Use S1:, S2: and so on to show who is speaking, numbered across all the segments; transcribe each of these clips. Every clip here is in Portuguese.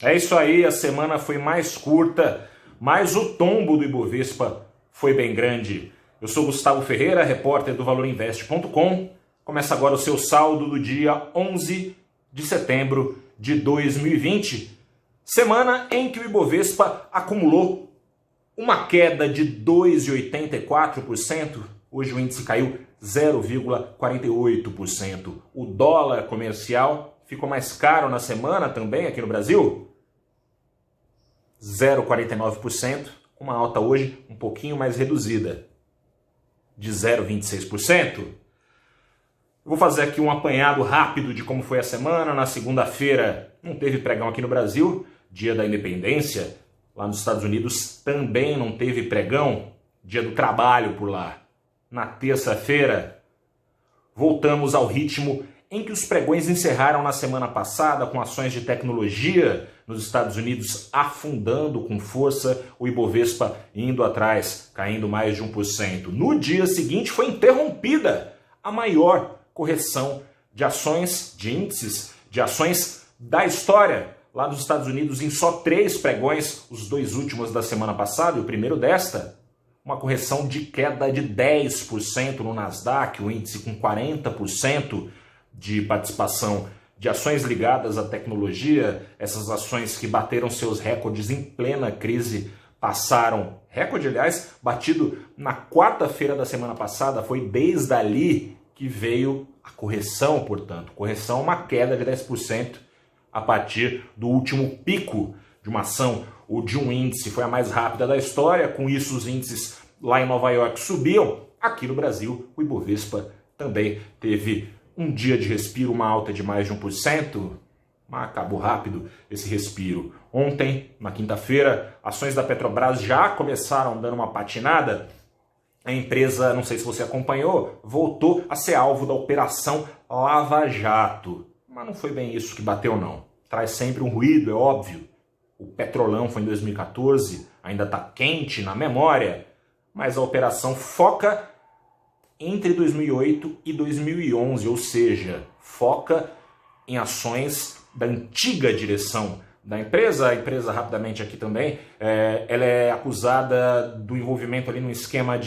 S1: É isso aí, a semana foi mais curta, mas o tombo do Ibovespa foi bem grande. Eu sou Gustavo Ferreira, repórter do ValorInvest.com. Começa agora o seu saldo do dia 11 de setembro de 2020, semana em que o Ibovespa acumulou uma queda de 2,84%. Hoje o índice caiu 0,48%. O dólar comercial ficou mais caro na semana também aqui no Brasil, 0,49%, uma alta hoje um pouquinho mais reduzida, de 0,26%. Vou fazer aqui um apanhado rápido de como foi a semana. Na segunda-feira não teve pregão aqui no Brasil, dia da independência. Lá nos Estados Unidos também não teve pregão, dia do trabalho por lá. Na terça-feira voltamos ao ritmo em que os pregões encerraram na semana passada, com ações de tecnologia nos Estados Unidos afundando com força, o Ibovespa indo atrás, caindo mais de 1%. No dia seguinte foi interrompida a maior correção de ações, de índices, de ações da história, lá dos Estados Unidos, em só 3 pregões, os 2 últimos da semana passada e o primeiro desta. Uma correção de queda de 10% no Nasdaq, o índice com 40% de participação de ações ligadas à tecnologia. Essas ações que bateram seus recordes em plena crise passaram, recorde aliás, batido na quarta-feira da semana passada, foi desde ali que veio a correção, portanto. Correção, uma queda de 10% a partir do último pico de uma ação ou de um índice. Foi a mais rápida da história. Com isso, os índices lá em Nova York subiam. Aqui no Brasil, o Ibovespa também teve um dia de respiro, uma alta de mais de 1%, mas acabou rápido esse respiro. Ontem, na quinta-feira, ações da Petrobras já começaram dando uma patinada. A empresa, não sei se você acompanhou, voltou a ser alvo da Operação Lava Jato. Mas não foi bem isso que bateu, não. Traz sempre um ruído, é óbvio. O Petrolão foi em 2014, ainda está quente na memória, mas a operação foca entre 2008 e 2011, ou seja, foca em ações da antiga direção da empresa. A empresa, rapidamente aqui também, ela é acusada do envolvimento ali no esquema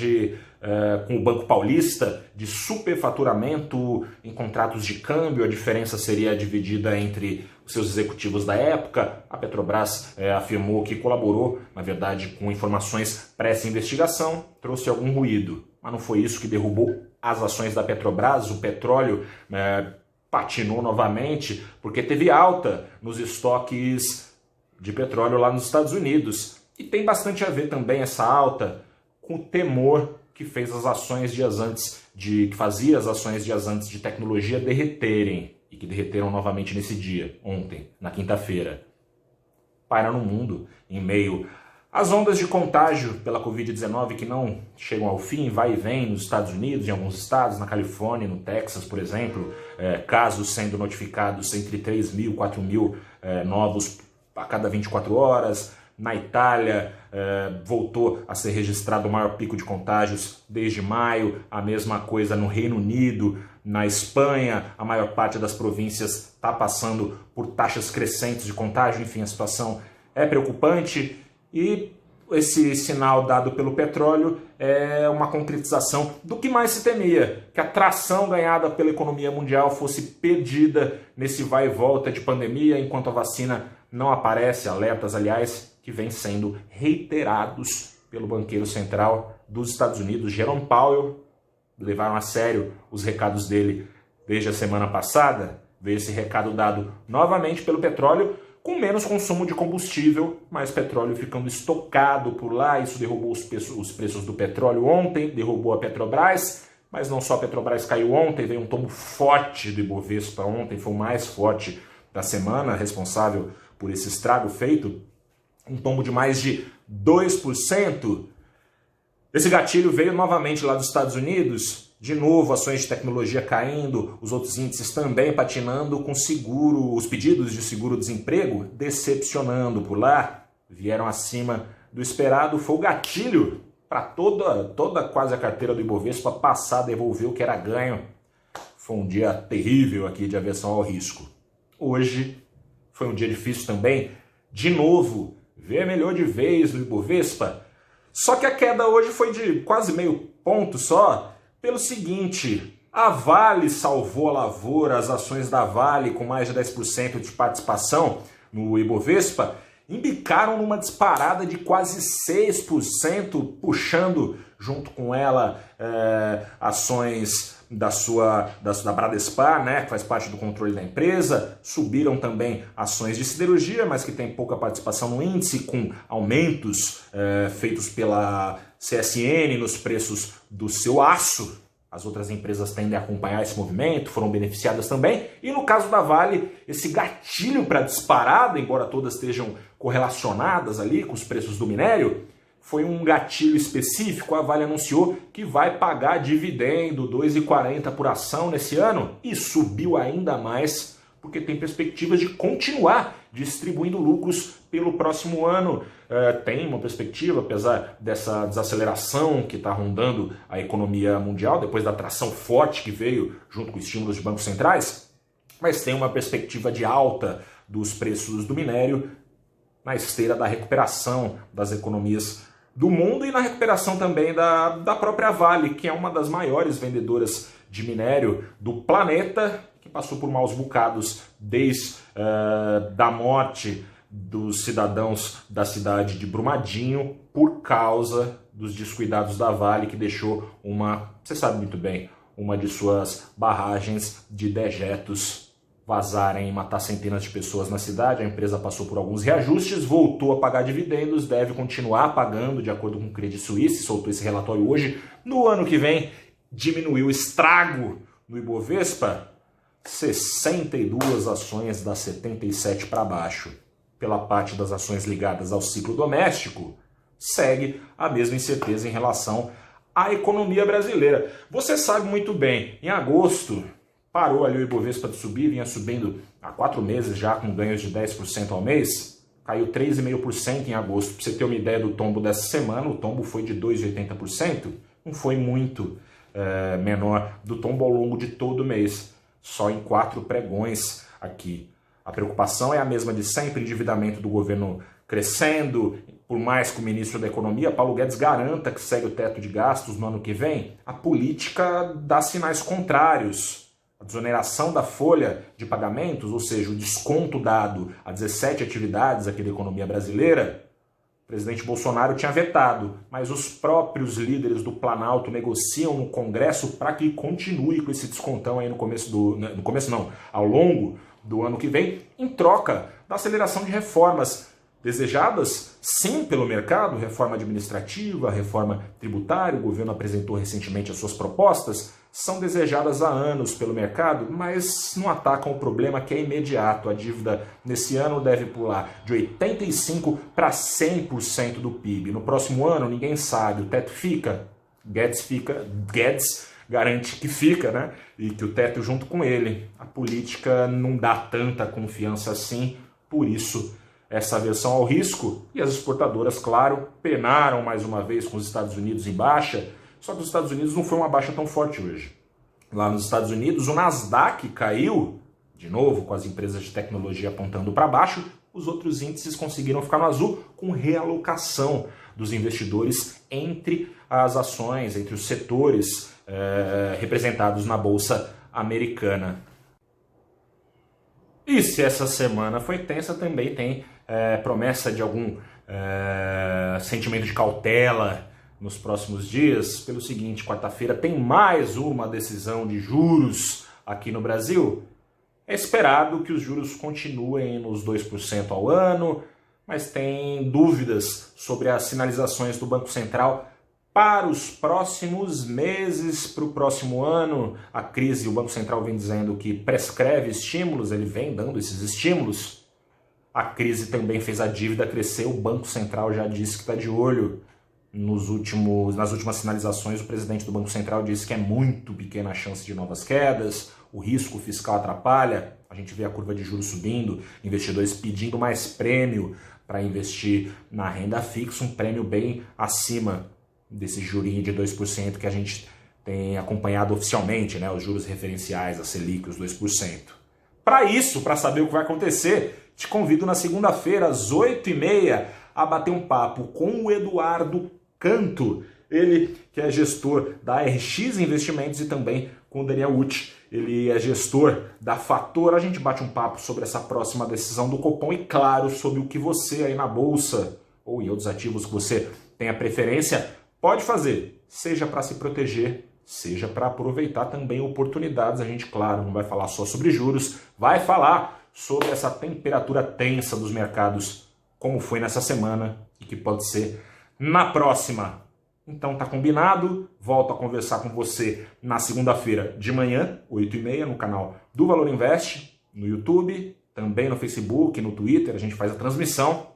S1: com o Banco Paulista, de superfaturamento em contratos de câmbio. A diferença seria dividida entre os seus executivos da época. A Petrobras afirmou que colaborou, na verdade, com informações para essa investigação, trouxe algum ruído. Mas não foi isso que derrubou as ações da Petrobras. O petróleo patinou novamente porque teve alta nos estoques de petróleo lá nos Estados Unidos. E tem bastante a ver também essa alta com o temor que fez as ações dias antes que fazia as ações dias antes de tecnologia derreterem, e que derreteram novamente nesse dia, ontem, na quinta-feira. Paira no mundo, em meio às ondas de contágio pela Covid-19 que não chegam ao fim, vai e vem nos Estados Unidos, em alguns estados, na Califórnia, no Texas, por exemplo, casos sendo notificados entre 3 mil e 4 mil novos a cada 24 horas. Na Itália, voltou a ser registrado o maior pico de contágios desde maio, a mesma coisa no Reino Unido. Na Espanha, a maior parte das províncias está passando por taxas crescentes de contágio. Enfim, a situação é preocupante e esse sinal dado pelo petróleo é uma concretização do que mais se temia, que a tração ganhada pela economia mundial fosse perdida nesse vai e volta de pandemia, enquanto a vacina não aparece. Alertas, aliás, que vêm sendo reiterados pelo banqueiro central dos Estados Unidos, Jerome Powell. Levaram a sério os recados dele desde a semana passada. Veio esse recado dado novamente pelo petróleo, com menos consumo de combustível, mais petróleo ficando estocado por lá. Isso derrubou os preços do petróleo ontem, derrubou a Petrobras, mas não só a Petrobras caiu ontem, veio um tombo forte do Ibovespa ontem, foi o mais forte da semana, responsável por esse estrago feito, um tombo de mais de 2%. Esse gatilho veio novamente lá dos Estados Unidos. De novo, ações de tecnologia caindo, os outros índices também patinando, com os pedidos de seguro-desemprego decepcionando por lá, vieram acima do esperado. Foi o gatilho para toda quase a carteira do Ibovespa passar a devolver o que era ganho. Foi um dia terrível aqui de aversão ao risco. Hoje foi um dia difícil também de novo, vermelhou de vez no Ibovespa. Só que a queda hoje foi de quase meio ponto só, pelo seguinte: a Vale salvou a lavoura, as ações da Vale com mais de 10% de participação no Ibovespa embicaram numa disparada de quase 6%, puxando junto com ela ações da Bradespar, né, que faz parte do controle da empresa. Subiram também ações de siderurgia, mas que tem pouca participação no índice, com aumentos feitos pela CSN nos preços do seu aço. As outras empresas tendem a acompanhar esse movimento, foram beneficiadas também. E no caso da Vale, esse gatilho para disparada, embora todas estejam correlacionadas ali com os preços do minério, foi um gatilho específico. A Vale anunciou que vai pagar dividendo, 2,40 por ação nesse ano, e subiu ainda mais porque tem perspectivas de continuar distribuindo lucros pelo próximo ano. Tem uma perspectiva, apesar dessa desaceleração que está rondando a economia mundial, depois da tração forte que veio junto com estímulos de bancos centrais, mas tem uma perspectiva de alta dos preços do minério na esteira da recuperação das economias do mundo e na recuperação também da própria Vale, que é uma das maiores vendedoras de minério do planeta, que passou por maus bocados desde da morte dos cidadãos da cidade de Brumadinho por causa dos descuidados da Vale, que deixou você sabe muito bem, uma de suas barragens de dejetos vazarem e matar centenas de pessoas na cidade. A empresa passou por alguns reajustes, voltou a pagar dividendos, deve continuar pagando de acordo com o Credit Suisse, soltou esse relatório hoje. No ano que vem, diminuiu o estrago no Ibovespa, 62 ações das 77 para baixo. Pela parte das ações ligadas ao ciclo doméstico, segue a mesma incerteza em relação à economia brasileira. Você sabe muito bem, em agosto parou ali o Ibovespa de subir, vinha subindo há 4 meses já com ganhos de 10% ao mês, caiu 3,5% em agosto. Para você ter uma ideia do tombo dessa semana, o tombo foi de 2,80%, não foi muito menor do tombo ao longo de todo o mês, só em 4 pregões aqui. A preocupação é a mesma de sempre, endividamento do governo crescendo, por mais que o ministro da Economia, Paulo Guedes, garanta que segue o teto de gastos no ano que vem, a política dá sinais contrários. A desoneração da folha de pagamentos, ou seja, o desconto dado a 17 atividades aqui da economia brasileira, o presidente Bolsonaro tinha vetado, mas os próprios líderes do Planalto negociam no Congresso para que continue com esse descontão aí ao longo do ano que vem, em troca da aceleração de reformas desejadas, sim, pelo mercado, reforma administrativa, reforma tributária. O governo apresentou recentemente as suas propostas, são desejadas há anos pelo mercado, mas não atacam o problema que é imediato. A dívida nesse ano deve pular de 85% para 100% do PIB. No próximo ano, ninguém sabe, o teto fica, Guedes garante que fica, né? E que o teto junto com ele. A política não dá tanta confiança assim, por isso essa aversão ao risco. E as exportadoras, claro, penaram mais uma vez com os Estados Unidos em baixa, só que os Estados Unidos não foi uma baixa tão forte hoje. Lá nos Estados Unidos, o Nasdaq caiu, de novo, com as empresas de tecnologia apontando para baixo. Os outros índices conseguiram ficar no azul, com realocação dos investidores entre as ações, entre os setores representados na Bolsa Americana. E se essa semana foi tensa, também tem promessa de algum sentimento de cautela nos próximos dias. Pelo seguinte, quarta-feira tem mais uma decisão de juros aqui no Brasil. É esperado que os juros continuem nos 2% ao ano, mas tem dúvidas sobre as sinalizações do Banco Central para os próximos meses, para o próximo ano. A crise, o Banco Central vem dizendo que prescreve estímulos, ele vem dando esses estímulos. A crise também fez a dívida crescer, o Banco Central já disse que está de olho. Nas últimas sinalizações, o presidente do Banco Central disse que é muito pequena a chance de novas quedas, o risco fiscal atrapalha, a gente vê a curva de juros subindo, investidores pedindo mais prêmio para investir na renda fixa, um prêmio bem acima desse jurinho de 2% que a gente tem acompanhado oficialmente, né, os juros referenciais, a Selic, os 2%. Para isso, para saber o que vai acontecer, Te convido na segunda-feira, às 8h30, a bater um papo com o Eduardo Canto. Ele que é gestor da RX Investimentos e também com o Daniel Ucci. Ele é gestor da Fator. A gente bate um papo sobre essa próxima decisão do Copom e, claro, sobre o que você aí na Bolsa ou em outros ativos que você tenha preferência pode fazer, seja para se proteger, seja para aproveitar também oportunidades. A gente, claro, não vai falar só sobre juros, vai falar sobre essa temperatura tensa dos mercados, como foi nessa semana e que pode ser na próxima. Então tá combinado, volto a conversar com você na segunda-feira de manhã, 8h30, no canal do Valor Invest, no YouTube, também no Facebook, no Twitter, a gente faz a transmissão.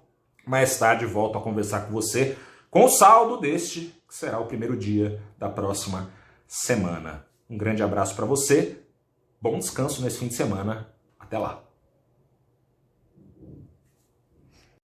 S1: Mais tarde volto a conversar com você com o saldo deste, que será o primeiro dia da próxima semana. Um grande abraço para você, bom descanso nesse fim de semana, até lá.